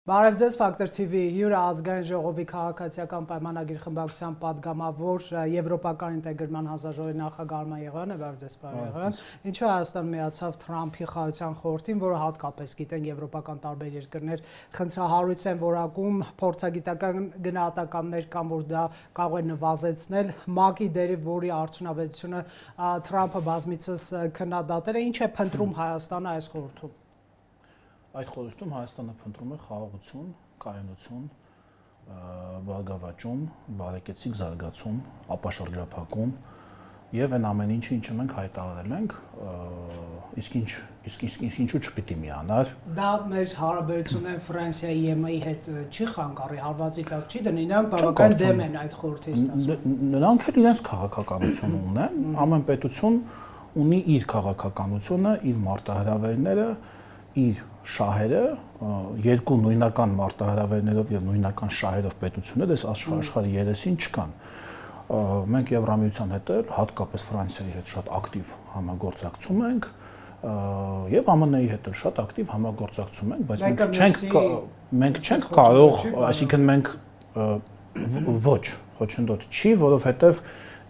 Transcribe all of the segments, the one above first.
Բարև ձեզ Factor TV հյուրը ազգային ժողովի քաղաքացիական պայմանագիր խմբակցության պատգամավոր Եվրոպական ինտեգրման հանձնաժողովի նախագահ Եղոյան է, բարև ձեզ Եղոյան։ Ինչու Հայաստան միացավ Թրամփի խաղաղության խորհրդին, որը հատկապես գիտենք եվրոպական տարբեր երկրներ խնդրահարույց են որակում, փորձագիտական գնահատականներ կան, որ դա կարող է նվազեցնել ՄԱԿ-ի դերի, որի արդյունավետությունը Թրամփը բազմիցս քննադատել է, ինչ է փնտրում Հայաստանը այս խորհրդում։ Այդ խորհրդում Հայաստանը փնտրում է խաղաղություն, կայունություն, բարգավաճում, բարեկեցիկ զարգացում, ապաշրջափակում եւ այն ամեն ինչը մենք հայտարարել ենք, իսկ ինչու չպիտի միանար։ Դա մեր հարաբերությունները Ֆրանսիայի ԵՄ-ի հետ չի խանգարի, հարվածի տակ չի դնի, նրանք բավական դեմ են այդ խորհրդի ստացման։ Նրանք էլ իրենց քաղաքականություն ունեն, ամեն պետություն ունի իր քաղաքականությունը, իր մարտահրավերները, իր շահերը, երկու նույնական մարտահրավերներով եւ նույնական շահերով պետություններ այս աշխարհի երեսին չկան։ Մենք Եվրամիության հետ էլ, հատկապես Ֆրանսիայի հետ շատ ակտիվ համագործակցում ենք եւ ԱՄՆ-ի հետ էլ շատ ակտիվ համագործակցում ենք, բայց մենք չենք կարող, այսինքն մենք ոչ, խոչընդոտ չի, որովհետեւ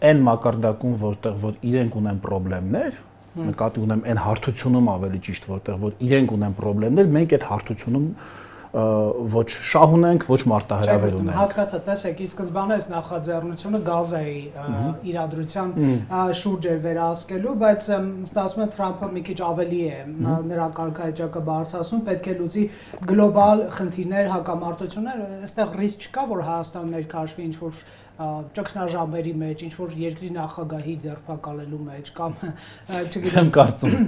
այն մակարդակում, որտեղ որ իրենք ունեն խնդիրներ, նկատի ունեմ այն հարթությունում ավելի ճիշտ, որտեղ որ իրենք ունեն խնդիրներ, մենք այդ հարթությունում ոչ շահ ունենք, ոչ մարտահրավեր ունենք։ Հասկացա, տեսեք, ի սկզբանե այս նախաձեռնությունը Գազայի իրադրության շուրջ էր վերահսկելու, բայց ստացվում է Թրամփը մի քիչ ավելի է նրա կարգավիճակը բարձրացնում, պետք է լուծի գլոբալ խնդիրներ, հակամարտություններ, այստեղ ռիսկ չկա, որ Հայաստանը ներքաշվի ինչ-որ ճգնաժամերի մեջ, ինչ-որ երկրի նախագահի ձերբակալելու մեջ կամ չգիտեմ կարծում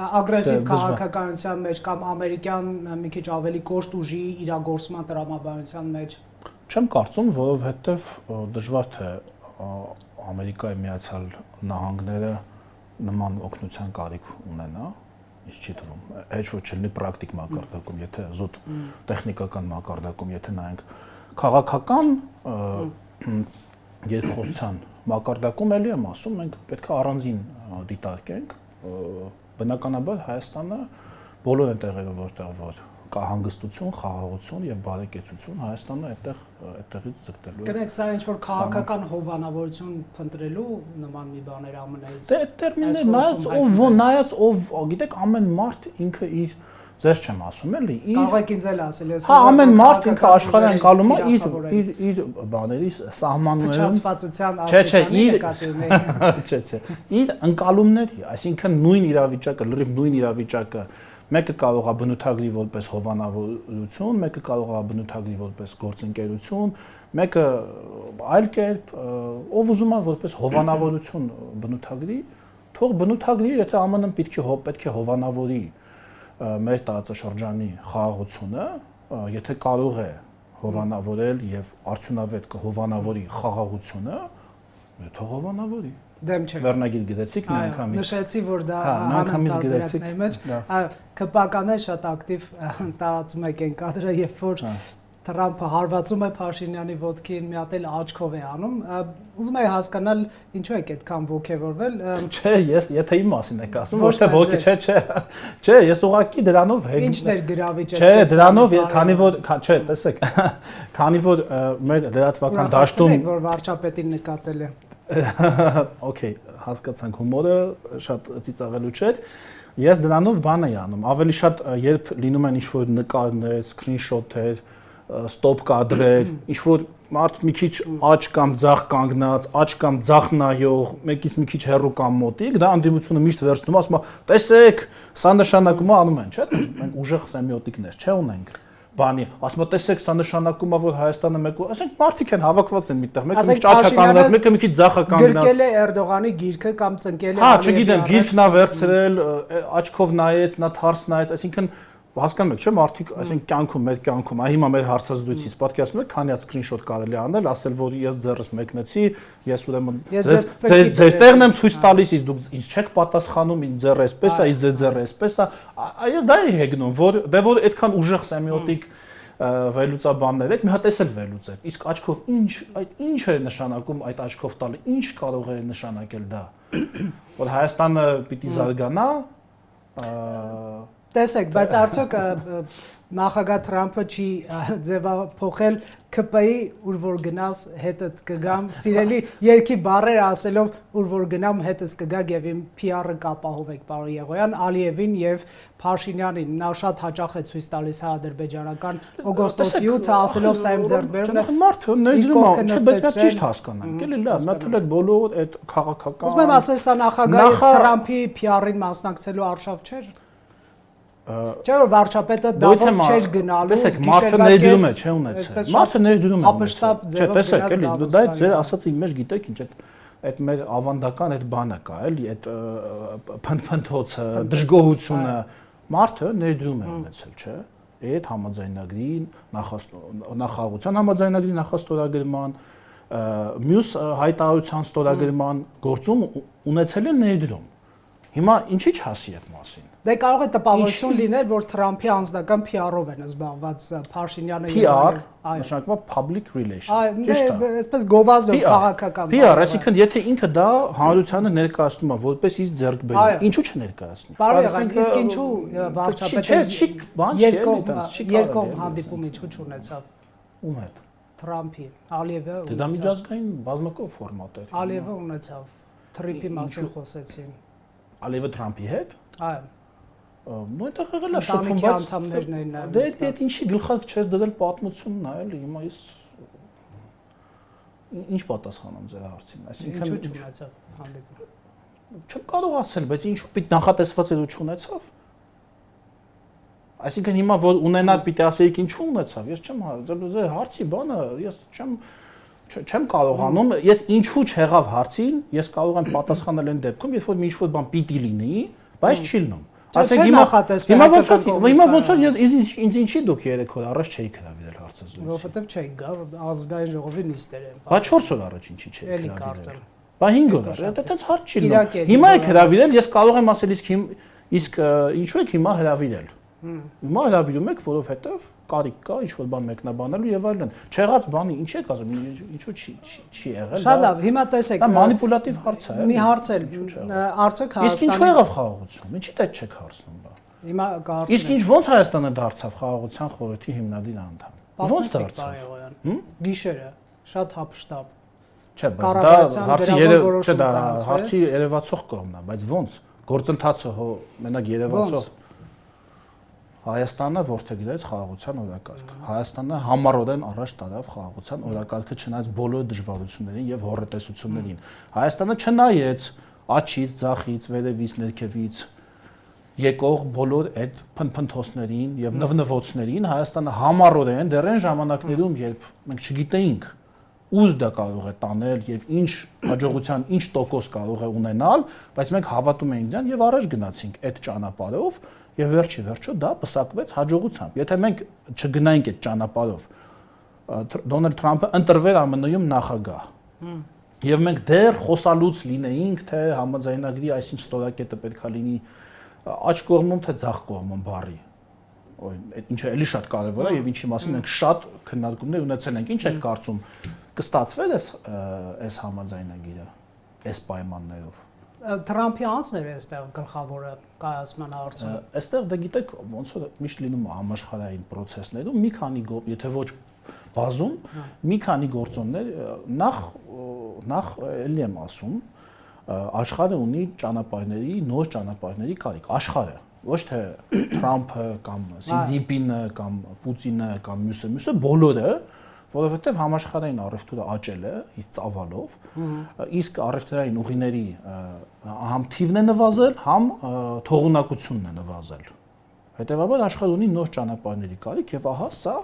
ագրեսիվ քաղաքականության մեջ կամ ամերիկյան մի քիչ ավելի կոշտ ուժի իրագործման տրամաբանության մեջ։ Չեմ կարծում, որովհետև դժվար թե Ամերիկայի Միացյալ Նահանգները նման օգնության կարիք ունենա, ինչ չի թվում։ Հեչ որ չլինի պրակտիկ մակարդակում, եթե զուտ տեխնիկական մակարդակում, եթե նայենք քաղաքական երկխոսության մակարդակում էլի եմ ասում, մենք պետք է առանձին դիտարկենք, բնականաբար Հայաստանը բոլոր այն տեղերում, որտեղ որ կա հանգստություն, խաղաղություն եւ բարեկեցություն, Հայաստանը այդտեղից ձգտելու է։ Կներեք, սա ինչ-որ քաղաքական հովանավորություն փնտրելու նման մի բաներ ԱՄՆ-ից։ Դե տերմիններ նայած ով, գիտեք, ամեն մարդ ինքը իր ձեզ չեմ ասում էլի, կարող եք ինձ էլ ասել, ես հա ամեն մարդ ինքը աշխարհի անցալում է իր բաների սահմաններում փչացվածության աստիճանի նկատի չէ, իր ընկալումների, այսինքն նույն իրավիճակը, լրիվ նույն իրավիճակը մեկը կարող է բնութագրի որպես հովանավորություն, մեկը կարող է բնութագրի որպես գործընկերություն, մեկը այլ կերպ, ով ուզում է որպես հովանավորություն բնութագրի, թող բնութագրի, եթե ԱՄՆ-ն պետք է հովանավորի մեր տարածաշրջանի խաղաղությունը, եթե կարող է հովանավորել եւ արդյունավետ կհովանավորի խաղաղությունը, թող հովանավորի։ Դեմ չեք։ Վերնագիր գտեցիք մի անգամից։ Նշեցի, որ դա անգամից գտեցիք մեջ ԿՊԿ-ն է շատ ակտիվ տարածում եք այն կադրը, երբ որ Թրամփը հարվածում է Փաշինյանի ոտքին, մի հատ էլ աչքով է անում։ Ուզում եմ հասկանալ ինչու եք այդքան ոգևորվել։ Չէ, ես եթե իմ մասին եք ասում, ոչ թե ոգի, չէ, ես ուղղակի դրանով Ինչն էր գրավիչը։ Չէ, դրանով, քանի որ, չէ, տեսեք, քանի որ մեր լրատվական դաշտում որ վարչապետին նկատել է։ Okay, հասկացանք հումորը շատ ծիծաղելու չէր։ Ես դրանով բան եմ անում, ավելի շատ երբ լինում են ինչ-որ նկարներ, սկրինշոթեր, ստոպ կադրեր, ինչ-որ մարդ մի քիչ աչ կամ ձախ կանգնած, աչ կամ ձախ նայող, մեկից մի քիչ հեռու կամ մոտիկ, դա անդիմությունը միշտ վերցնում, ասում է, տեսեք, սա նշանակում է անում են, չէ՞, մենք ուժեղ սեմիոտիկներ չէ ունենք։ Բանի, ասում է, տեսեք, սա նշանակում է, որ Հայաստանը մեկը, ասենք մարդիկ են հավաքված են միտեղ, մեկը մի քիչ աչա կանգնած, մեկը մի քիչ ձախ կանգնած։ Գրկել է Էրդողանի գիրքը կամ ծնկել է։ Հա, չգիտեմ, գիրքն է վերցրել, աչքով նայեց, նա թարս նայեց, այսինքն հասկանում եք, չէ՞, մարդիկ, այսինքն կյանքում, մեր կյանքում, հիմա մեր հարցազրույցից պատկերացնում եք, քանի հատ սկրինշոթ կարելի անել, ասել, որ ես ձեռս մեկնեցի, ես ուրեմն ձեր տեղն եմ ցույց տալիս, իսկ դուք ինձ չեք պատասխանում, ինձ ձեռը էսպես է, իսկ ձեր ձեռը էսպես է, ես դա եմ հեգնում, որ դե որ այդքան ուժեղ սեմիոտիկ վերլուծաբաններ եք, մի հատ էս էլ վերլուծեք, իսկ աչքով ինչ է նշանակում այդ աչքով տալը, ինչ կարող է նշանակել դա, որ Հայաստանը պիտի զարգանա, Տեսեք, բայց արդյոք նախագահ Թրամփը չի ձևափոխել ԿՊ-ի ուր որ գնաս հետդ կգամ, սիրելի երկի բառեր ասելով ուր որ գնամ հետս կգա եւ իմ PR-ը կապահովեք, պարոն Եղոյան, Ալիևին եւ Փաշինյանին, նա շատ հաճախ է ցույց տալիս հայ-ադրբեջանական օգոստոս 7-ը ասելով սա իմ ձեռքբերումն է։ Մարդը ներդրում է, չէ, բայց նա ճիշտ հասկանանք, էլի լավ, նա թույլ է բոլոր այդ քաղաքական։ Ուզում եմ ասել, սա նախագահի Թրամփի PR-ին մասնակցելու արշավ չէր։ Չէ՞ որ վարչապետը դավոս չէր գնալու։ Տեսեք, մարդը ներդրում է, չէ՞ ունեցել։ Մարդը ներդրում է։ Չէ, տեսեք, էլի, դա այդ ձեր ասածի մեջ գիտեք ինչ այդ մեր ավանդական այդ բանը կա, էլի, այդ փնփնթոցը, դժգոհությունը, մարդը ներդրում է ունեցել, չէ՞։ Այդ համաձայնագրի նախախաղության համաձայնագրի նախաստորագրման, մյուս հայտարարության ստորագրման գործում ունեցել է ներդրում։ Հիմա ինչի՞ չասի այդ մասին։ Դե կարող է տպավորություն լինել, որ Թրամփի անձնական PR-ով են զբաղված Փաշինյանը եւ PR, նշանակում է public relation։ Ճիշտ է։ Այսպես գովազդով քաղաքական։ PR, այսինքն եթե ինքը դա հանրությանը ներկայացնում է, որպես իսկ ձեռքբերում, ինչու չներկայացնի։ Բարոյական, իսկ ինչու վարչապետը երկկողմ հանդիպում ինչու չունեցավ։ Ում հետ։ Թրամփի, Ալիևը։ Դե դա միջազգային բազմակող ֆորմատ էր։ Ալիևը ունեցավ։ Թրիփի մասին խոսեցին։ Ալիևը Թրամփի հետ։ Այո։ Նույն տեղ եղել է շփումված անդամներն էին նայում։ Դե այդ ինչի գլխակ չես դրել պատմությունն է, էլի, հիմա ես ինչ պատասխանեմ ձեր հարցին, այսինքն ինչու չունեցավ հանդիպում։ Չեմ կարող ասել, բայց ինչու պիտի նախատեսված էր ու չունեցավ։ Այսինքն հիմա որ ունենալ պիտի ասեիք ինչու ունեցավ, ես չեմ ձեր հարցի բանը, ես չեմ կարողանում, ես ինչու չեղավ հարցին, ես կարող եմ պատասխանել այն դեպքում, երբ որ ինչ-որ բան պիտի լինի, բայց չի լինում։ Ասենք հիմա ոնց որ ինձ ինչի դուք 3 օր առաջ չէիք հրավիրել հարցը զրույցի։ Որովհետև չէի գա ազգային ժողովի նիստեր են։ Բա 4 օր առաջ ինչի չէիք Էլի կարծեմ։ Բա 5 օր առաջ, դա տենց հարց չի լինում։ Հիմա եք հրավիրել, ես կարող եմ ասել իսկ ինչու եք հիմա հրավիրել։ Հիմա հրավիրում եք, որովհետև կարիք կա ինչ-որ բան մեկնաբանելու եւ այլն։ Չեղած բանի ինչ եք ասում, ինչու չի եղել։ Շատ լավ, հիմա տեսեք։ Դա մանիպուլատիվ հարց է։ Մի հարց էլ, արդյոք Իսկ ինչու եղավ խաղաղություն։ Ինչի՞ դա չեք հարցնում բա։ Հիմա կարծում Իսկ ինչ ոնց Հայաստանը դարձավ խաղաղության խորհրդի հիմնադիր անդամ։ Ոնց դարձավ։ Գիշերը, շատ հապշտապ։ Չէ, բայց դա հարցի երևացող կողմն է, բայց ոնց գործընթացը հո մենակ երևացող Հայաստանը որդեգրեց խաղաղության օրակարգը։ Հայաստանը համառորեն առաջ տարավ խաղաղության օրակարգը չնայած բոլոր դժվարություններին եւ հոռետեսություններին։ Հայաստանը չնայեց աչից, ձախից, վերևից, ներքևից եկող բոլոր այդ փնփնթոցներին եւ նվնվոցներին Հայաստանը համառորեն դեռ այն ժամանակներում, երբ մենք չգիտեինք ուր դա կարող է տանել եւ ինչ հաջողության ինչ տոկոս կարող է ունենալ, բայց մենք հավատում էինք դրան եւ առաջ գնացինք այդ ճանապարհով եւ վերջի դա պսակվեց հաջողությամբ։ Եթե մենք չգնայինք այդ ճանապարհով, Դոնալդ Թրամփը ընտրվեր ԱՄՆ-ում նախագահ։ Եվ մենք դեռ խոսալուց լինեինք, թե համաձայնագրի այսինչ ստորակետը պետքա լինի աջ կողմում, թե ձախ կողմում բառի։ Ինչը էլի շատ կարևոր է եւ ինչի մասին մենք շատ քննարկումներ ունեցել ենք։ Ինչ եք կարծում, կստացվեր այս համաձայնագիրը այս պայմաններով։ Թրամփի անձն է այստեղ գլխավորը կայացման հարցում։ Այստեղ դե գիտեք ոնց որ միշտ լինում է համաշխարհային process-ներում մի քանի եթե ոչ բազում մի քանի գործոններ նախ էլի եմ ասում աշխարհը ունի ճանապարհների նոր ճանապարհների կարիք աշխարհը ոչ թե Թրամփը կամ Սի Ցզինպինը կամ Պուտինը կամ մյուսը բոլորը որովհետև համաշխարհային առևտուրը աճել է իր ծավալով, իսկ առևտրային ուղիների համ թիվն է նվազել, համ թողունակությունն է նվազել։ Հետևաբար աշխարհը ունի նոր ճանապարհների կարիք եւ ահա սա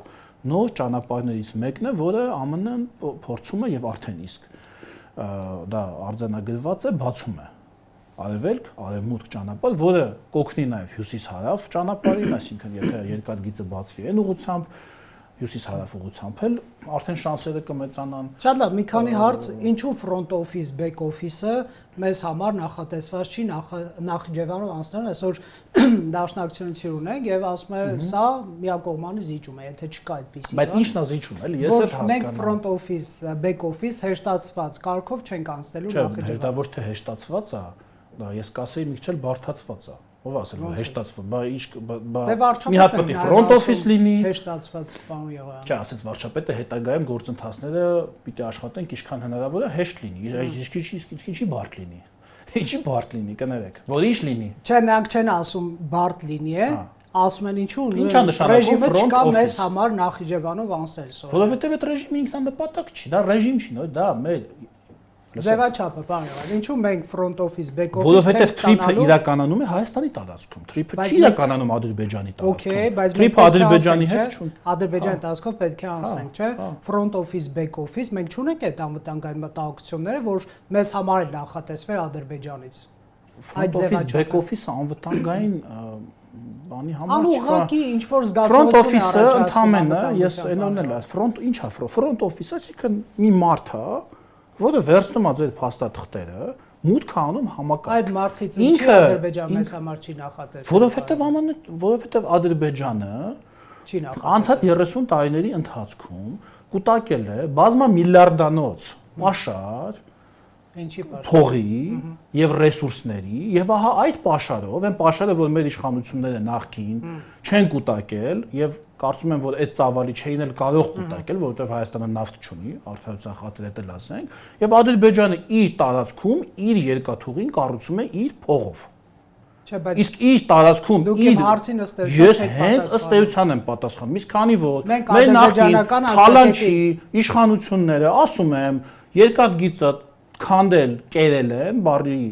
նոր ճանապարհներից մեկն է, որը ԱՄՆ-ն փորձում է եւ արդեն իսկ դա արձանագրված է, բացում է։ Արևելք, արևմուտք ճանապարհ, որը կօգնի նաեւ հյուսիս-հարավ ճանապարհին, այսինքն եթե երկաթգիծը բացվի այն ուղղությամբ հյուսիս-հարավ ուղղությամբ էլ արդեն շանսերը կմեծանան։ Շատ լավ, մի քանի հարց, ինչու front office, back office-ը մեզ համար նախատեսված չի Նախիջևանով անցնել, այսօր դաշնակցություն ունենք եւ ասում է սա միակողմանի զիջում է, եթե չկա այդպիսի։ Բայց ի՞նչն է զիջում, էլի, ես էլ հասկանում։ Մենք front office, back office հեշտացված կարգով չենք անցնելու Նախիջևան։ Չէ, դա ոչ թե հեշտացված է, դա ես կասեի մի քիչ էլ բարդացված է։ ով ասել որ հեշտացված, բա ինչ մի հատ պետք է front office լինի, հեշտացված բան եղան։ Չէ, ասեց վարչապետը հետագայում գործընթացները պիտի աշխատենք ինչքան հնարավոր է հեշտ լինի, իսկ ինչի բարդ լինի։ Ինչի բարդ լինի, կներեք, որ ինչ լինի։ Չէ, նրանք չեն ասում բարդ լինի է, ասում են ինչու Ինչա նշանակում ռեժիմը չկա front մեզ office։ համար Նախիջևանով անցնել սովորել։ Որովհետև այդ ռեժիմը ինքնանպատակ չի, դա ռեժիմ չի, նո դա մեր Ձևաչափը բան եղավ։ Ինչու մենք front office, back office Որովհետև TRIP-ը իրականանում է Հայաստանի տարածքում, TRIP-ը չի իրականանում Ադրբեջանի տարածքում։ Okay, բայց TRIP-ը Ադրբեջանի հետ չուն։ Ադրբեջանի տարածքով պետք է անցնենք, չէ՞։ Front office, back office, մենք չունենք այդ անվտանգային մտահոգությունները, որ մեզ համար է նախատեսվել Ադրբեջանից։ Front office, back office-ը անվտանգային բանի համար Անուղղակի ինչ որ Front զգացողություն office-ը ընդհանրապես է, ես այնօրն էլ ասում, front ինչա front office-ը, այսինքն մի մարդ է, որը վերցնում է ձեր փաստաթղթերը, մուտք անում համակարգ։ Այդ մարդից ինչի Ադրբեջանը մեզ համար չի նախատեսվել։ Որովհետև Ադրբեջանը չի նախատեսվել։ Անցած 30 տարիների ընթացքում կուտակել է բազմամիլիարդանոց պաշար Ինչի պաշար։ փողի եւ ռեսուրսների եւ ահա այդ պաշարով, այն պաշարը, որ մեր իշխանությունները նախքին չեն կուտակել եւ կարծում եմ, որ այդ ծավալի չէին էլ կարող կուտակել, որովհետեւ Հայաստանը նավթ չունի, արդարության խաթր էլ ասենք, եւ Ադրբեջանը իր տարածքում իր երկաթուղին կառուցում է իր փողով։ Չէ, բայց Իսկ իր տարածքում իր հարցին ըստ ես հենց ըստ էության եմ պատասխանում, իսկ քանի որ Մենք մեր նախկին ադրբեջանական թալանչի իշխանությունները, ասում եմ, երկաթգիծը քանդել, կերել են բարի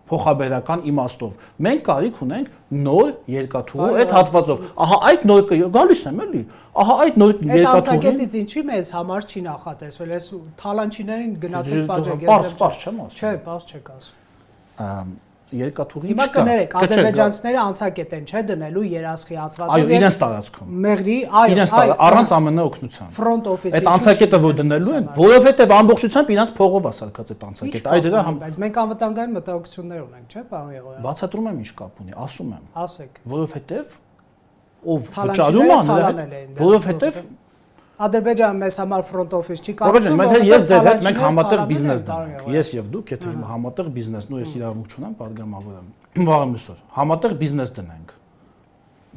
փոխաբերական իմաստով։ Մենք կարիք ունենք նոր երկաթուղու այդ հատվածով։ Ահա այդ նոր գալիս եմ էլի։ Ահա այդ նոր Այդ երկաթուղին անցակետից ինչի մեզ համար չի նախատեսվել։ Այս թալանչիներին գնացել պատժեք։ Պարզ չեմ ասում։ Չէ, պարզ չեք ասում։ Երկաթուղի Հիմա կներեք, ադրբեջանցիները անցակետ են, չէ, դնելու երասխի հատվածով։ Այո, իրենց տարածքում։ Մեղրի, այո, Իրենց առանց ԱՄՆ օգնության։ Front office-ը։ Այդ անցակետը որ դնելու են, որովհետև ամբողջությամբ իրենց փողով է սարքած այդ անցակետը։ Այդ դրա բայց մենք անվտանգային մտահոգություններ ունենք, չէ, պարոն Եղոյան։ բացատրում եմ ինչ կապ ունի, ասում եմ։ Ասեք։ Որովհետև ով վճարում է նրա, որովհետև Ադրբեջանը մեզ համար front office չի կառուցում։ Մենք ես ձեր հետ մենք համատեղ բիզնես դնենք։ Ես եւ դուք, եթե համատեղ բիզնես, նույն ես իրավունք չունեմ, падգամավոր եմ։ Վաղը մյուսօր համատեղ բիզնես դնենք։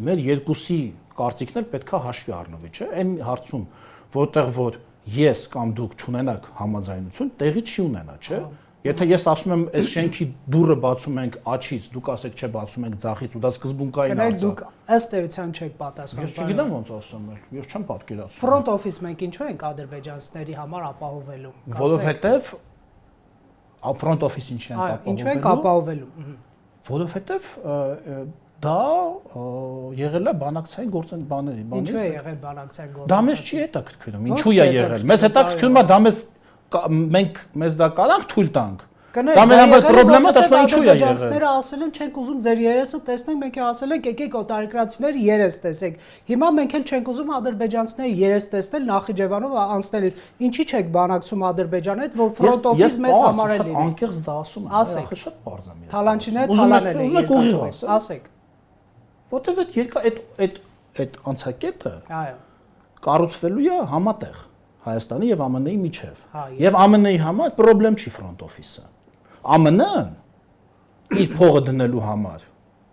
Մեր երկուսի կարծիքն էլ պետքա հաշվի առնվի, չէ՞։ Այն հարցում, որտեղ որ ես կամ դուք չունենաք համաձայնություն, տեղի չի ունենա, չէ՞։ Եթե ես ասում եմ, այս շենքի դուռը բացում ենք աջից, դուք ասեք չէ, բացում ենք ձախից, ու դա սկզբունքային հարց է։ Դուք ըստ էության չեք պատասխանում։ Ես չգիտեմ ոնց ասեմ, ես չեմ պատկերացնում։ Front office մենք ինչու ենք ադրբեջանցիների համար ապահովելու։ Որովհետև front office ինչի ենք ապահովելու։ Ինչու ենք ապահովելու։ Որովհետև դա եղել է բանակցային գործընթացի բաների, բանից։ Ինչու է եղել բանակցային գործընթացը։ Դա մեզ չի հետաքրքրում։ Ինչու է եղել։ Մեզ հետաքրքրում է դա մեզ դա կարանք թույլ տանք։ Դա մեր համար խնդրեմա դա ինչու է եղել։ Ադրբեջանցիները ասել են չենք ուզում ձեր երեսը տեսնենք, մենք ասել ենք եկեք օտարերկրացիների երես տեսեք։ Հիմա մենք էլ չենք ուզում ադրբեջանցիների երես տեսնել Նախիջևանով անցնելիս։ Ինչի՞ չեք բանակցում Ադրբեջանի հետ, որ front office մեզ համար է լինի։ Անկեղծ դա ասում եմ, ասեք, շատ պարզ եմ ես։ Թալանչիները թալանել են։ Ասեք։ Որտեւ այդ անցակետը Այո։ կառուցվելու է համատեղ Հայաստանի եւ ԱՄՆ-ի միջև։ Եվ ԱՄՆ-ի համար խնդրեմ չի front office-ը։ ԱՄՆ-ն իր փողը դնելու համար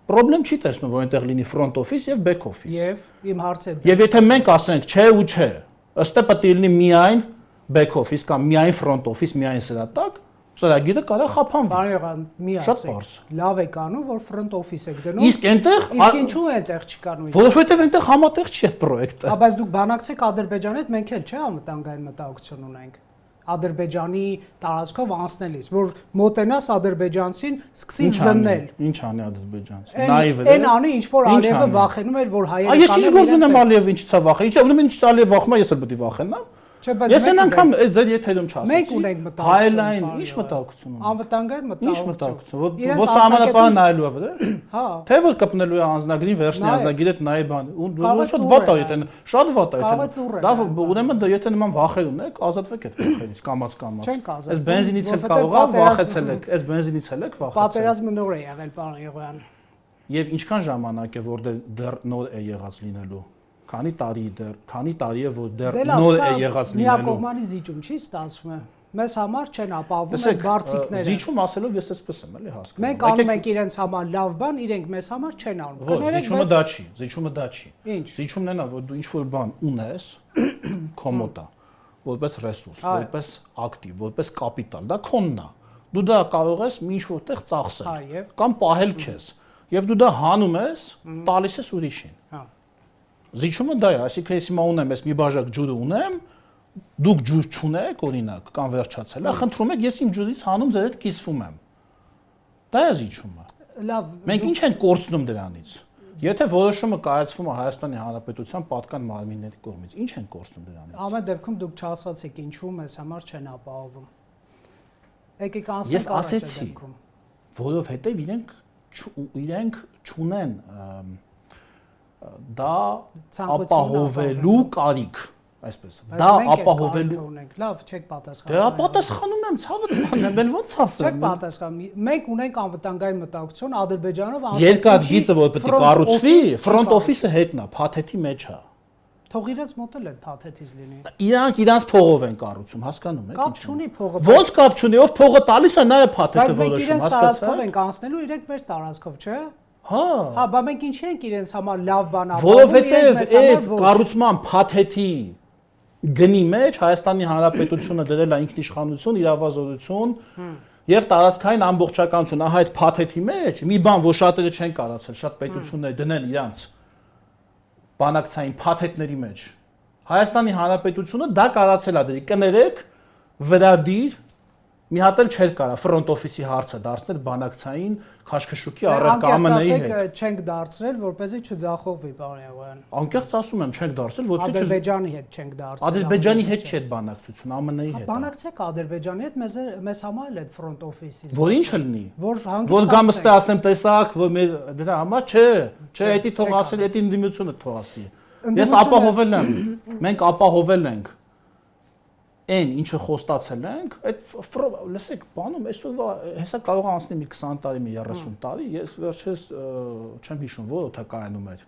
խնդրեմ չի տեսնում, որ այնտեղ լինի front office եւ back office։ Եվ իմ հարցը Եվ եթե մենք ասենք չէ ու չէ, ըստ է պետք է լինի միայն back office կամ միայն front office, միայն սրա տակ, ծրագիրը կարող խափանվի։ Բարեկամ, մի ասեք։ Լավ եք անում, որ front office եք դնում։ Իսկ այնտեղ Իսկ ինչու այնտեղ չի կանում։ Որովհետև այնտեղ համատեղ չի այդ պրոյեկտը։ Բայց դուք բանակցեք Ադրբեջանի հետ, մենք էլ չէ անվտանգային մտահոգություն ունենք։ Ադրբեջանի տարածքով անցնելիս, որ մոտենաս ադրբեջանցին սկսի զննել։ Ինչ անի ադրբեջանցին։ Նաիվ է։ Այն անի, ինչ որ Ալիևը վախենում էր, որ հայերը Ես ինչ գործ ունեմ Ալիևը ինչից է վախենում։ Ինչ ուրեմն ինչ Ալիև վախում է, ես էլ պետք է վախենամ։ Ես այն անգամ ձեր եթերում չասեցի։ Մենք ունենք մտահոգություն։ Հայելային, ինչ մտահոգություն ունենք։ Անվտանգային մտահոգություն։ Ոչ սահմանապահը նայելու է վրա։ Հա։ Թե որ կպնելու է անձնագրին, վերջնի անձնագիրը նայ բան։ Ու շատ վատ է այդեն, շատ վատ է այդեն։ Դա ուրեմն եթե նման վախեր ունեք, ազատվեք այդ վախերից, կամաց։ Այս բենզինից էլ կարող է վախեցել եք, այս բենզինից էլ եք վախեցել։ Պատերազմը նոր է եղել, պարոն Եղոյան։ Եվ ինչքան ժամանակ է որ դեռ նոր է եղած լինելու։ քանի տարի է որ դեռ նոր է եղած լինելու։ Միակողմանի զիջում չի ստացվում։ Մեզ համար չեն ապահովում այդ բարձիկները։ Զիջում ասելով ես էսպես եմ էլի հասկանում։ Մենք անում ենք իրենց համար լավ բան, իրենք մեզ համար չեն անում։ Զիջումը դա չի, զիջումը դա չի։ Ինչ։ Զիջումն այնա, որ դու ինչ-որ բան ունես, քո մոտ է, որպես ռեսուրս, որպես ակտիվ, որպես կապիտալ, դա քոնն է։ Դու դա կարող ես մի ինչ-որ տեղ ծախսել կամ պահել քեզ։ Եվ դու դա հանում ես, տալիս ես ուրիշին։ Հա։ Զիջումը դա է, այսինքն ես հիմա ունեմ, ես մի բաժակ ջուր ունեմ, դուք ջուր չունեք, օրինակ, կամ վերջացել է, խնդրում եք, ես իմ ջուրից հանում ձեր հետ կիսվում եմ։ Դա է զիջումը։ Լավ։ Մենք ինչ ենք կորցնում դրանից։ Եթե որոշումը կայացվում է Հայաստանի Հանրապետության պատկան մարմինների կողմից, ինչ ենք կորցնում դրանից։ Ամեն դեպքում դուք չասացիք ինչու մեզ համար չեն ապահովում։ Եկեք անցնենք առաջ դեպքում։ Որովհետև իրենք չունեն դա ապահովելու կարիք, այսպես։ Դա ապահովելու ունենք, լավ, չեք պատասխանում։ Դե պատասխանում եմ, ցավը տանեմ, ել ո՞նց ասեմ։ Չեք պատասխանում։ Մենք ունենք անվտանգային մտահոգություն Ադրբեջանով երկաթ գիծը որ պետք է կառուցվի, ֆրոնտ օֆիսը հետն է, փաթեթի մեջ է։ Թող իրենց մոտ էլ այդ փաթեթից լինի։ Իրանք իրանց փողով են կառուցում, հասկանում եք։ Կապ չունի փողը։ Ոնց կապ չունի, ով փողը տալիս է, նա է փաթեթը որոշում, հասկացա։ Բայց մենք իրենց տարածքով ենք անցնելու, իրենք մեր տարածքով, չէ՞։ Հա, բա մենք ինչի ենք իրենց համար լավ բան ապահովում։ Որովհետև այդ կառուցման փաթեթի գնի մեջ Հայաստանի Հանրապետությունը դրել է ինքնիշխանություն, իրավազորություն եւ տարածքային ամբողջականություն, ահա այդ փաթեթի մեջ մի բան, որ շատերը չեն կարացել, շատ պետություններ դնել իրանց բանակցային փաթեթների մեջ։ Հայաստանի Հանրապետությունը դա կարացել է դրի, կներեք, վերադիր, մի հատ էլ չէր կարա ֆրոնտ օֆիսի հարցը դարձնել բանակցային քաշքշուկի առարկա ԱՄՆ-ի հետ։ Ասեք չենք դարձրել, որպեսզի չձախողվի Պարոյան։ Անկեղծ ասում եմ, չենք դարձրել, որպեսզի Ադրբեջանի հետ չենք դարձրել։ Ադրբեջանի հետ չէ այդ բանակցություն, ԱՄՆ-ի հետ։ Բանակցեք Ադրբեջանի հետ, մեզ համար էլ այդ ֆրոնտ օֆիսից։ Որ ինչ լինի։ Որ գամ ստե ասեմ տեսակ, որ մեր դրա համար չէ, էդի թող ասել, էդի ընդդիմությունը թող ասի։ Ես ապահովել եմ, մենք ապահովել ենք այն ինչը խոստացել ենք, այդ լսեք, բանում այսօր հեսա կարող է անցնի մի 20 տարի, մի 30 տարի, ես վերջերս չեմ հիշում, որ օթակայանում էր։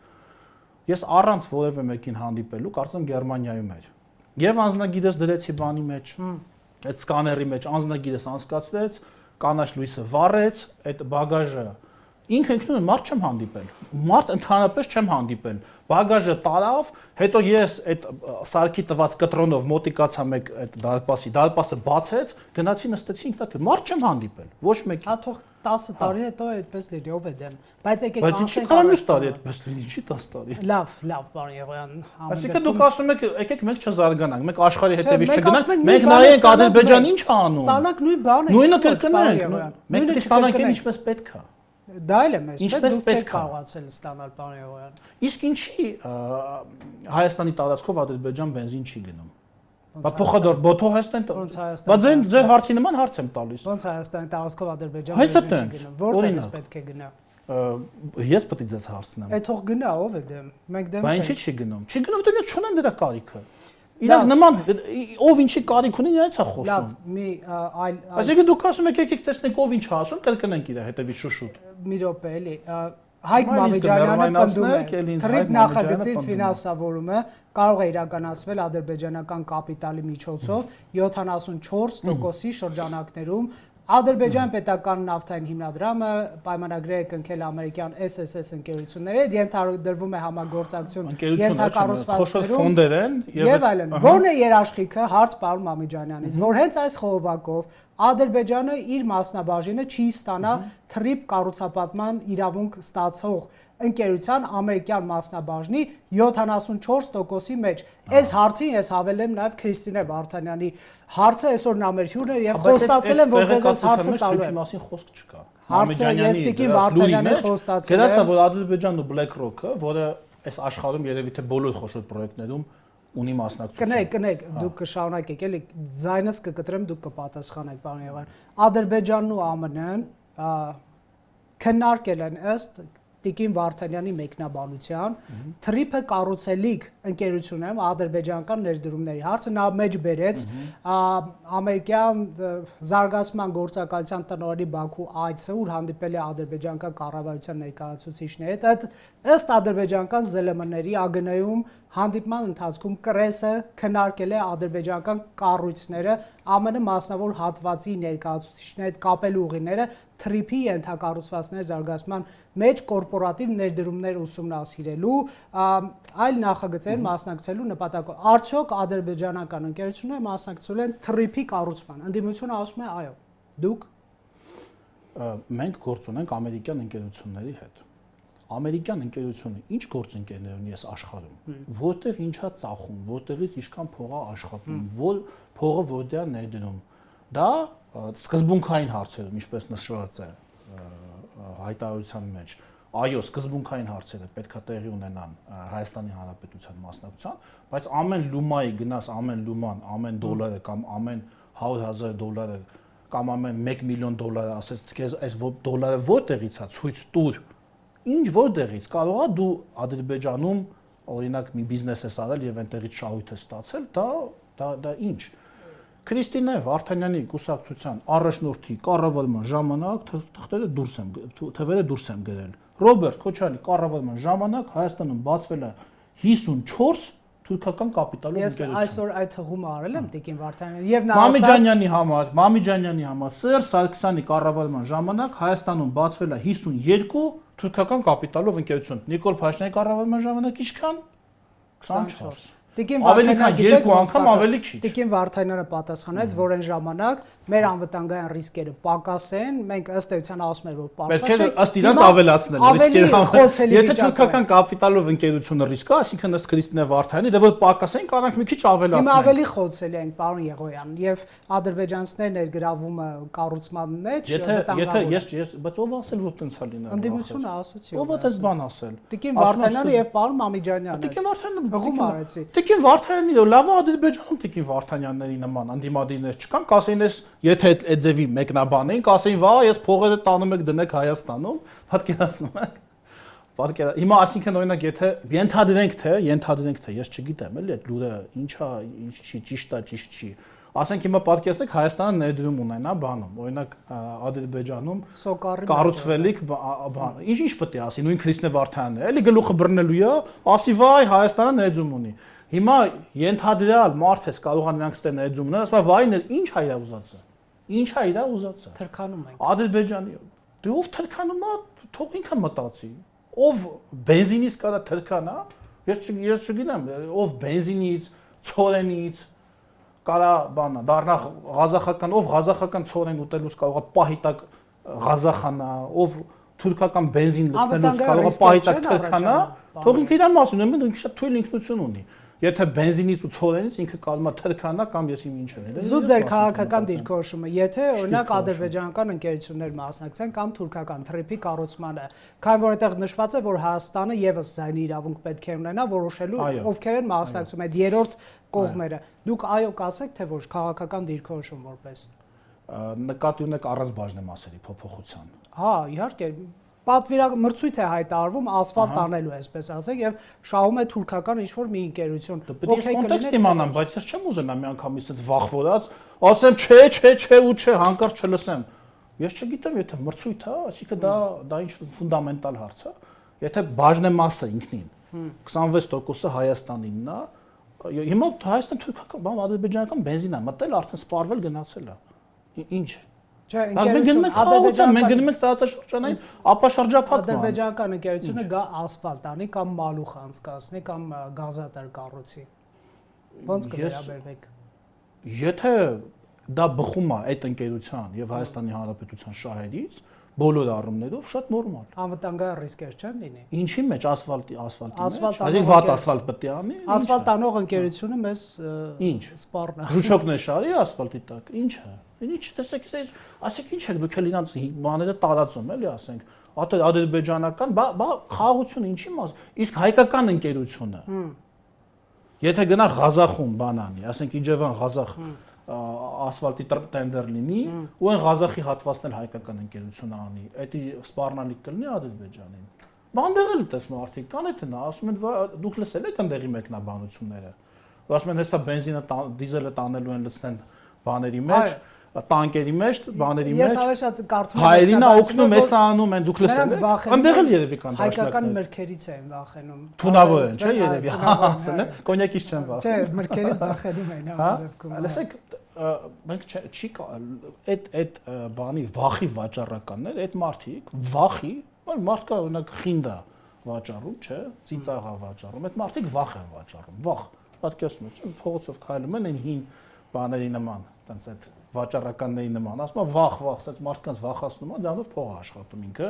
Ես առանց որևէ մեկին հանդիպելու, կարծեմ Գերմանիայում էր։ Եվ անձնագիրս դրեցի բանի մեջ, այդ սկաների մեջ անձնագիրս անցկացրեց, կանաչ լույսը վառեց, այդ բագաժը ինքը ինքնուրույն մարդ չեմ հանդիպել։ Մարդ ընդհանրապես չեմ հանդիպել։ Բագաժը տարավ, հետո ես այդ սարքի տված կտրոնով մոտիկացա մեկ այդ դարպասը բացեց, գնացի նստեցի ինքնաթիռ։ Մարդ չեմ հանդիպել, ոչ մեկ։ Հա թող 10 տարի հետո այդպես լինի, ով է դեմ։ Բայց եկեք անցնենք։ Բայց ինչի՞ կարող է տարի այդպես լինի, չի 10 տարի։ Լավ, պարոն Եղոյան։ Այսինքն դուք ասում եք, եկեք մենք չզարգանանք, մենք աշխարհի հետևից չգնանք, մենք նայենք Ադրբեջան ինչ է անում։ Ստանանք նույն բանը։ Նույնը կրկնենք։ Մենք կստանանք ինչպես պետք է։ Դա էլ է մեզ ինչպես պետք է կարողացել ստանալ պարոն Եղոյան։ Իսկ ինչի Հայաստանի տարածքով Ադրբեջան բենզին չի գնում։ Բա փոխադարձ բոթո Հայաստան։ Բա ձեր հարցի նման հարց եմ տալիս։ Ոնց Հայաստանի տարածքով Ադրբեջան բենզին չի գնում։ Որտեղից պետք է գնա։ Ես պետք է ձեզ հարցնեմ։ Այդ թող գնա, ով է դեմ։ Մենք դեմ չենք։ Բա ինչի՞ չի գնում։ Չի գնում, դեռ չունեն դրա կարիքը։ Իրանք նման ով ինչի կարիք ունի, նրանց է խոսում։ Լավ, մի այլ Այսինքն դուք ասում եք եկեք տեսնենք ով ինչ է ասում, կրկնենք իր հետևից շուշուտ։ Մի րոպե էլի Հայկ Մամեջանյանը պնդում է թրիպ նախագծի ֆինանսավորումը կարող է իրականացվել ադրբեջանական կապիտալի միջոցով 74%-ի շրջանակներում Ադրբեջան պետական նավթային հիմնադրամը պայմանագրեր է կնքել ամերիկյան SSS ընկերությունների հետ, ենթադրվում է համագործակցություն ենթակառուցվածքներում եւ այլն։ Որն է երաշխիքը հարց պարոն Մամեջանյանից, որ հենց այս խողովակով Ադրբեջանը իր մասնաբաժինը չի ստանա թրիպ կառուցապատման իրավունք ստացող ընկերության ամերիկյան մասնաբաժնի 74%-ի մեջ։ Այս հարցին ես հավելեմ նաև Քրիստինե Վարդանյանի հարցը, այսօր նա մեր հյուրն էր եւ խոստացել եմ, որ ձեզ այս հարցը տալու եմ։ Մասին խոսք չկա։ Հարցը ես Տիկին Վարդանյանի խոստացել եմ։ Գրածա որ Ադրբեջանն ու BlackRock-ը, որը այս աշխարհում երևի թե բոլոր խոշոր պրոյեկտներում ունի մասնակցություն։ Կնեք, դուք կշարունակեք, էլի ձայնս կկտրեմ, դուք կպատասխանեք, պարոն Եղան։ Ադրբեջանն ու ԱՄՆ-ն քննարկել են ըստ Տիկին Վարդանյանի մեկնաբանության թրիպը կառուցելիք ընկերությունում ադրբեջանական ներդրումների հարցը նա մեջ բերեց ամերիկյան զարգացման գործակալության տնօրենի Բաքու այցը, ուր հանդիպել է ադրբեջանական կառավարության ներկայացուցիչների հետ, ըստ ադրբեջանական ԶԼՄ-ների ԱԳՆ-ում հանդիպման ընթացքում կրեսը քննարկել է ադրբեջանական կառույցները, ԱՄՆ մասնավոր հատվածի ներկայացուցիչների հետ կապելու ուղիները, թրիփի ենթակառուցվածքների զարգացման մեջ կորպորատիվ ներդրումներ ուսումնասիրելու, այլ նախագծեր մասնակցելու նպատակով։ Արդյոք ադրբեջանական ընկերությունները մասնակցել են թրիփի կառուցման։ Ընդդիմությունը ասում է այո։ Դուք մենք գործ ունենք ամերիկյան ընկերությունների հետ։ Ամերիկյան ընկերությունը ինչ գործընկերներ ունի այս աշխարհում, որտեղ ինչա ծախում, որտեղից ինչքան փող է աշխատում, որ փողը որտեղ է ներդնում։ Դա սկզբունքային հարցեր, ինչպես նշված է հայտարարության մեջ։ Այո, սկզբունքային հարցերը պետքա տեղի ունենան Հայաստանի Հանրապետության մասնակցությամբ, բայց ամեն լումայի գնաս, ամեն լուման, ամեն դոլարը կամ ամեն $100,000 կամ ամեն $1 միլիոն ասես քեզ այս դոլարը որտեղից է, ցույց տուր։ Ինչ որտեղից կարող է դու Ադրբեջանում օրինակ մի բիզնես ես արել եւ այնտեղից շահույթ ես ստացել, դա ինչ։ Քրիստինե Վարդանյանի կուսակցության առաջնորդի կառավարման ժամանակ թվերը դուրս եմ գրել։ Ռոբերտ Քոչարյանի կառավարման ժամանակ Հայաստանում բացվել է 54 թուրքական կապիտալով ընկերություն։ Ես այսօր այդ հղումը արել եմ Տիկին Վարդանյանի եւ նա ասաց Մամիջանյանի համար Սերժ Սարգսյանի կառավարման ժամանակ Հայաստանում բացվել է 52 թուրքական կապիտալով ընկերություն։ Նիկոլ Փաշինյանի կառավարման ժամանակ ինչքան 24։ Ավելի քան 2 անգամ ավելի քիչ։ Տիկին Վարդանյանը պատասխանեց, որ այն ժամանակ մեր անվտանգային ռիսկերը պակաս են, մենք ըստ էության ասում ենք, որ պակաս չէ։ Պետք է ըստ իրենց ավելացնել ռիսկերը։ Եթե թուրքական կապիտալով ընկերությունը ռիսկ է, այսինքն ըստ Քրիստինե Վարդանյանի, դե որ պակաս են, կարող ենք մի քիչ ավելացնել։ Հիմա ավելի խոցելի ենք, պարոն Եղոյան, եւ ադրբեջանցիներ ներգրավումը կառուցման մեջ Եթե ես բայց ով ասել որ տենց է լինել։ Ընդդիմությունը ասացի։ Ով է դες բան ասել։ Տիկին Վարդանյանը եւ պարոն Մամիջանյանը։ Տիկին Վարդանյանը հղում արեցի։ Տիկին Վարդանյանը լավ Ադրբեջանում Տիկին Վարդանյանների նման անդիմադիրներ չկան, կասեին ես եթե այդ ձևի մեկնաբան էին, կասեին վա ես փողերը տանում եք դնեք Հայաստանում, պատկերացնում եք։ Հիմա ասինքն օրինակ եթե ենթադրենք թե ես չգիտեմ էլի այդ լուրը ինչա, ինչ չի, ճիշտ է, ճիշտ չի։ Ասենք հիմա պատկերացնեք Հայաստանը ներդրում ունենա բանում, օրինակ Ադրբեջանում կառուցվելիք բան։ Ինչ պետք է ասի, նույն Քրիստինե Վարդանյանն է, էլի գլուխը բռնելու է, ասի վայ Հայաստանը ներդրում ունի։ Հիմա ենթադրյալ մարդ ես կարող է նրանք ստե ներդրում ունենալ, ասում է վայ ինչ է իրա ուզածը։ Ինչ է իրա ուզածը։ Թրքանում ենք։ Ադրբեջանի։ Դե ով թրքանում է, թող ինքը մտածի։ Ով բենզինից կարա թրքանա, ես չգիտեմ, ով բենզինից, ցորենից կարա բանա, դառնա ղազախական, ով ղազախական ցորեն ուտելուց կարող է պահիտակ ղազախանա, ով թուրքական բենզին լցնելուց կարող է պահիտակ թրքանա, թող ինքը իրան մասին ունի, ինքը շատ թույլ ինքնություն ունի։ Եթե բենզինից ու ցորենից ինքը կարող է թրքանա կամ ես իմ ինչ եմ։ Զուտ ձեր քաղաքական դիրքորոշումը, եթե օրինակ ադրբեջանական ընկերություններ մասնակցեն կամ թուրքական թրիփի կառուցմանը, քանի որ այդտեղ նշված է, որ Հայաստանը եւս ձայնի իրավունք պետք է ունենա որոշելու ովքեր են մասնակցում այդ երրորդ կողմերը։ Դուք այո կասեք, թե ոչ քաղաքական դիրքորոշում որպես նկատի ունեք առանց բաժնեմասերի փոփոխության։ Հա, իհարկե մրցույթ է հայտարարվում ասֆալտ անելու, այսպես ասենք, եւ շահում է թուրքական ինչ-որ մի ընկերություն։ Պետք է կոնտեքստ իմանամ, բայց ես չեմ ուզենա միանգամից այս վախվորած, ասեմ չէ ու չէ, հանկարծ չլսեմ։ Ես չգիտեմ, եթե մրցույթ է, այսինքն դա ինչ ֆունդամենտալ հարց է։ Եթե բաժնեմասը ինքնին 26%-ը Հայաստանինն է, հիմա Հայաստան թուրքական, ադրբեջանական բենզին է մտել, արդեն սպառվել գնացել է։ Ինչ Չէ, ընկերություն մենք գնում ենք տարածաշրջանային ապաշրջափակման։ Ադրբեջանական ընկերությունը գա ասֆալտ անի կամ մալուխ անցկացնի կամ գազատար կառուցի։ Ոնց կվերաբերվեք։ Եթե դա բխում է այդ ընկերության եւ Հայաստանի Հանրապետության շահերից, բոլոր առումներով շատ նորմալ։ Անվտանգային ռիսկեր չեն լինի։ Ինչի մեջ ասֆալտի Այսինքն վատ ասֆալտ պետք է անի։ Ասֆալտ անող ընկերությունը մեզ ինչ սպառնա։ Ժուչոկներ շարի ասֆալտի տակ։ Ինչ է։ Ինչ տեսեք, ասեք ինչ եք դուք էլ իրանց բաները տարածում էլի ասենք։ Ադրբեջանական, խաղաղությունը ինչի մաս։ Իսկ հայկական ընկերությունը։ Եթե գնա Ղազախում բանանի, ասենք Իջևան Ղազախ ասֆալտի տենդեր լինի, ու այն Ղազախի հատվածն էլ հայկական ընկերությունը անի, դա սպառնալիք կլինի Ադրբեջանին։ Բանդեղ էլ տեսնում արդյոք կան այդ նա, ասում են դուք լսել եք ընդեղի մեկնաբանությունները։ Ասում են հեսա բենզինը, դիզելը տանելու են լցնեն բաների մեջ, տանկերի մեջ, բաների մեջ։ Ես ավելի շատ կարդում եմ հայերին օգնում, էս անում են, դուք լսել եք։ Այնտեղ էլ երևի կան դաշնակներ։ Հայկական մրգերից են վախենում։ Թունավոր են, չէ՞ երևի։ Հասել է, կոնյակից չեն վախենում։ Չէ, մրգերից վախենում են հա։ դեպքում։ Լսեք, մենք չի այդ բանի վախի վաճառականներ, այդ մարդիկ վախի, մարդկա օրինակ խինդա վաճառում, չէ՞, ծիծաղա վաճառում, այդ մարդիկ վախ են վաճառում, վախ։ Պատկերացնում եք, փողոցով քայլում են այն հին բաների նման, տենց այդ վաճառականների նման, ասում են վախ, ասած մարդկանց վախացնում են, դրանով փող է աշխատում ինքը։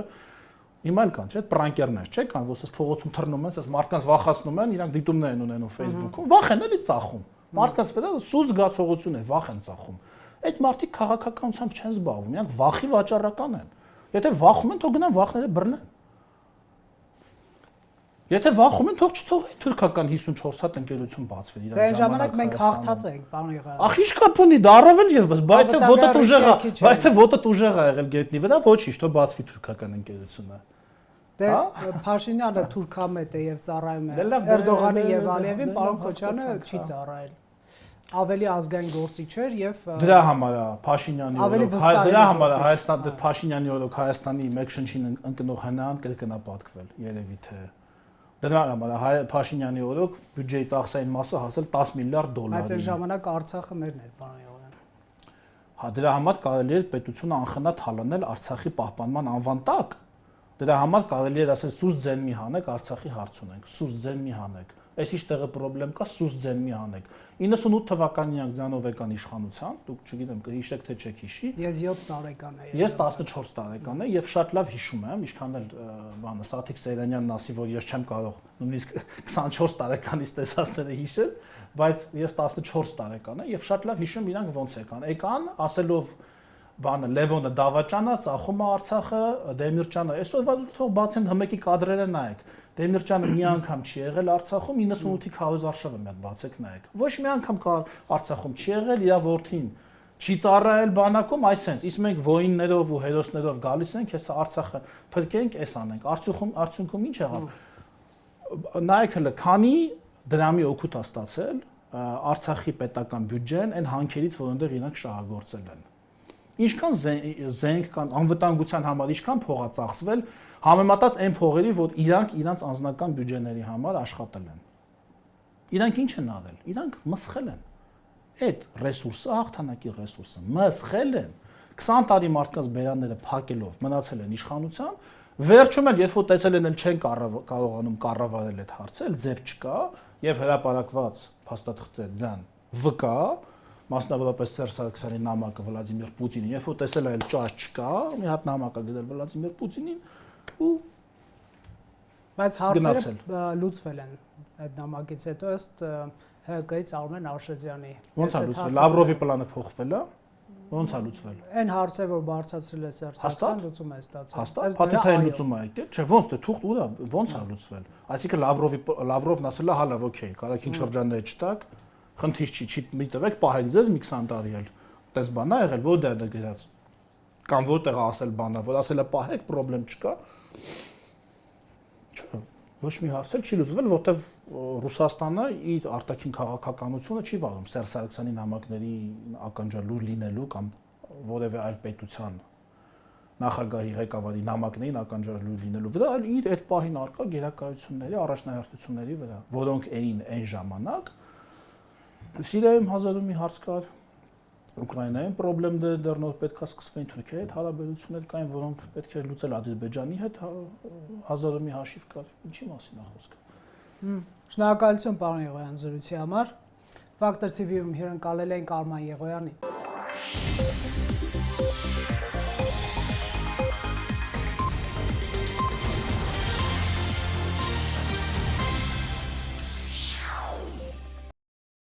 Հիմա էլ կան, չէ՞, պրանկերներ, չէ՞, կան, որ ասես փողոցում թռնում են, ասես մարդկանց վախացնում են, իրանք դիտումներ են ունենում Facebook-ում, վախ են էլի ծախում։ Մարդկանց պետք է սուս զգացողություն է, վախ են ծախում։ Այդ մարդիկ քաղաքականությամբ չեն զբաղվում, իրանք վախի վաճառական են։ Եթե վախում են, թող գնան վախները բռնեն։ Եթե վախում են, թող չթողեն թուրքական 54 հատ ընկերություն բացվի իրար ժամանակ։ Դե ժամանակ մենք հաղթած ենք, պարոն Եղայան։ Ախ, ի՞նչ կապ ունի, դա առավել եւս, բայց եթե ոտը ուժեղա, բայց եթե ոտը ուժեղա եղել գետնի վրա, ոչինչ, թող բացվի թուրքական ընկերությունը։ Դե Փաշինյանը թուրքամետ է եւ ծառայում է Էրդողանի եւ Ալիևին, պարոն Քոչյանը չի ծառայել։ Ավելի ազգային գործիչ էր եւ դրա համար է Փաշինյանի օրոք, դրա համար է Հայաստան Փաշինյանի օրոք Հայաստանի մեկ շնչին ընկնող հնան կրկնապատկվել, երևի թե դրա համար է Փաշինյանի օրոք բյուջեի ծախսային մասը հասել 10 միլիարդ դոլարի։ Բայց այդ ժամանակ Արցախը մերն էր, պարոն Եղայան։ Հա դրա համար կարելի է պետությունը անխնա թալանել Արցախի պահպանման անվան տակ։ Դրա համար կարելի է ասել սուս ձեն մի հանեք, Արցախի հարց ունենք, սուս ձեն մի հանեք։ Այս ինչ տեղը խնդրեմ կա, սուս ձեն մի հանեք։ 98 թվականին դրանով եկան իշխանության, դուք չգիտեմ կհիշեք թե չեք հիշի։ Ես 7 տարեկան եմ։ Ես 14 տարեկան եմ եւ շատ լավ հիշում եմ, ինչքան էլ բանը Սաթիկ Սեյրանյանն ասի, որ ես չեմ կարող նույնիսկ 24 տարեկանից տեսածները հիշել, բայց ես 14 տարեկան եմ եւ շատ լավ հիշում իրանք ոնց եկան։ Եկան ասելով բանը Լևոնը Դավաճանա ծախում է Արցախը, Դեմիրճյանը, այսօրվա թող բացեն հմեկի կադրերը նայեք։ Դեմիրճյանը մի անգամ չի եղել Արցախում, 98-ի քարոզարշավը մի հատ բացեք նայեք։ Ոչ մի անգամ Արցախում չի եղել, իր որդին չի ծառայել բանակում, այսենց, իսկ մենք ոիններով ու հերոսներով գալիս ենք, հեսա Արցախը փրկենք, էս անենք։ Արդյունքում ինչ եղավ։ Նայեք հələ, քանի դրամի օգուտ է ստացել Արցախի պետական բյուջեն այն հանքերից, որոնտեղ իրանք շահագործել են։ Ինչքան զենք կան անվտանգության համար, ինչքան փող է ծախսվել համեմատած այն փողերի, որ իրանք անձնական բյուջեների համար աշխատել են։ Իրանք ինչ են արել։ Իրանք մսխել են։ Այդ ռեսուրսը, հաղթանակի ռեսուրսը մսխել են։ 20 տարի մարդկանց բերանները փակելով մնացել են իշխանության, վերջում էլ երբ որ տեսել են չեն կարողանում կառավարել այդ հարցը, ձև չկա եւ հրապարակված փաստաթղթեր դրան վկա մասնավորապես Սերժ Սարգսյանի նամակը Վլադիմիր Պուտինին, երբ որ տեսել է ճաշ չկա, մի հատ նամակ է գրել Վլադիմիր Պուտինին ու բայց հարցերը լուծվել են այդ նամակից հետո ըստ ՀԿ-ից Արմեն Արշադյանի։ Ոնց է լուծվել։ Լավրովի պլանը փոխվել է։ Ոնց է լուծվել։ Այն հարցը որ բարձրացրել է Սերժ Սարգսյանը լուծում է ստացել։ Հաստատ, փաթեթային լուծում է եկել, չէ, ոնց դե թուղթ ուրա, ոնց է լուծվել։ Այսինքն Լավրովն ասել է, հա լավ, օքեյ, կարակին շրջանները չտակ, խնդիր չի, մի տվեք, պահեք ձեզ մի 20 տարի էլ։ Տես բան է եղել, որ դա գրած։ Կամ որտեղ է ասել բանը, որ ասել է պահեք, խնդրեմ չկա։ Չէ, ոչ մի հարց էլ չի լուծվել, որտեվ Ռուսաստանը իր արտաքին քաղաքականությունը չի վարում Սերժ Սարգսյանի նամակների ականջալուր լինելու կամ որևէ այլ պետության նախագահի ղեկավարի նամակներին ականջալուր լինելու վրա, այլ իր այդ պահին արկա գերակայությունների, առաջնահերթությունների վրա, որոնք էին այն ժամանակ Սիրիայում 1000-ում մի հարց կար, Ուկրաինայում խնդրեմ դեռ նոր պետք է սկսվեն Թուրքիայի հետ հարաբերություններ կային, որոնք պետք է լուծել Ադրբեջանի հետ 1000-ում մի հաշիվ կար, ինչի մասին է խոսքը։ Շնորհակալություն պարոն Եղոյան զրույցի համար։ Factor TV-ում հյուրընկալել ենք Արման Եղոյանին։